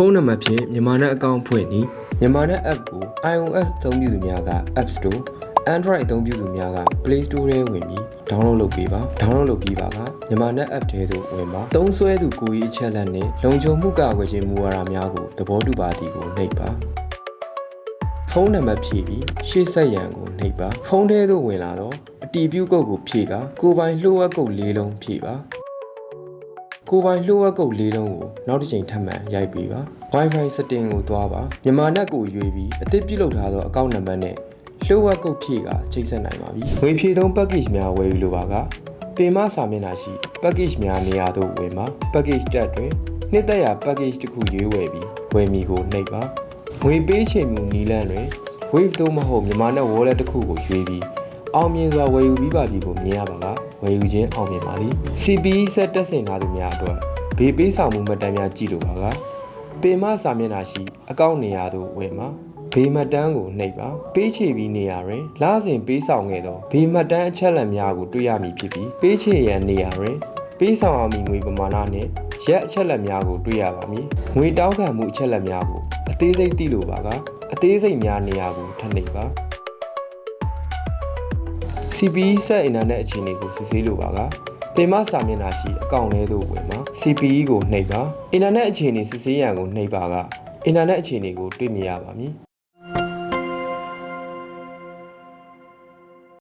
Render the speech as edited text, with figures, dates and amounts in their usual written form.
ဖုန်းနံပါတ်ဖြင့်မြန်မာနဲ့အကောင့်ဖွင့်ပြီးမြန်မာနဲ့ app ကို iOS အသုံးပြုသူများက App Store Android အသုံးပြုသူများက Play Store ထဲဝင်ပြီး download လုပ်ပေးပါ download လုပ်ပြီးပါကမြန်မာနဲ့ app ထဲသို့ဝင်ပါသုံးစွဲသူကိုယ်ရေးအချက်အလက်နဲ့လုံခြုံမှုကာကွယ်ခြင်းမူဝါဒများကိုသဘောတူပါသည်ကိုနှိပ်ပါဖုန်းနံပါတ်ဖြည့်ပြီးရှေ့ဆက်ရန်ကိုနှိပ်ပါဖုန်းထဲသို့ဝင်လာတော့အတည်ပြုကုတ်ကိုဖြည့်ကကိုယ်ပိုင်လျှို့ဝှက်ကုတ်၄လုံးဖြည့်ပါကိုယ်ပိုင်လျှို့ဝှက်ကုတ်၄လုံးကိုနောက်တစ်ချိန်ထပ်မံရိုက်ပေးပါ Wi-Fi setting ကိုသွားပါမြန်မာနဲ့ကိုရွေးပြီးအသစ်ပြုလုပ်ထားသောအကောင့်နံပါတ်နဲ့လျှို့ဝှက်ကုတ်ဖြည့်ကချိတ်ဆက်နိုင်ပါပြီငွေဖြည့်သုံး package များဝယ်ယူလိုပါကပင်မစာမျက်နှာရှိ package များနေရာသို့ဝင်ပါ package တက်တွင်နှစ်သက်ရာ package တစ်ခုရွေးဝယ်ပြီးဝယ်မီကိုနှိပ်ပါငွေပေးချေမှုနီလန်းတွင် wave သို့မဟုတ်မြန်မာနဲ့ wallet တစ်ခုကိုရွေးပြီးအောင်မြင်စွာဝယ်ယူပြီးပါပြီကိုမြင်ရပါကဝယ်ယူခြင်းအောင်မြင်ပါသည် CPE ဆက်တက်ဆင်ထားသူများအတွက်ဘေးပေးဆောင်မှုမှတ်တမ်းများကြည့်လိုပါကပင်မစာမျက်နှာရှိအကောင့်နေရာသို့ဝင်ပါဘေးမှတ်တမ်းကိုနှိပ်ပါပေးချေပြီးနေရာတွင်လစဉ်ပေးဆောင်ခဲ့သောဘေးမှတ်တမ်းအချက်အလက်များကိုတွေ့ရမည်ဖြစ်ပြီးပေးချေရန်နေရာတွင်ပေးဆောင်အောင်မီငွေပမာဏနှင့်ရက်အချက်အလက်များကိုတွေ့ရပါမည်ငွေတောင်းခံမှုအချက်အလက်များကိုအသေးစိတ်သိလိုပါကအသေးစိတ်များနေရာကိုထပ်နှိပ်ပါ CPE ဆက်အင်တာနက်အခြေအနေကိုစစ်ဆေးလိုပါကပင်မစာမျက်နှာရှိအကောင့်ထဲသို့ဝင်ပါ CPE ကိုနှိပ်ပါအင်တာနက်အခြေအနေစစ်ဆေးရန်ကိုနှိပ်ပါကအင်တာနက်အခြေအနေကိုတွေ့မြင်ရပါမည်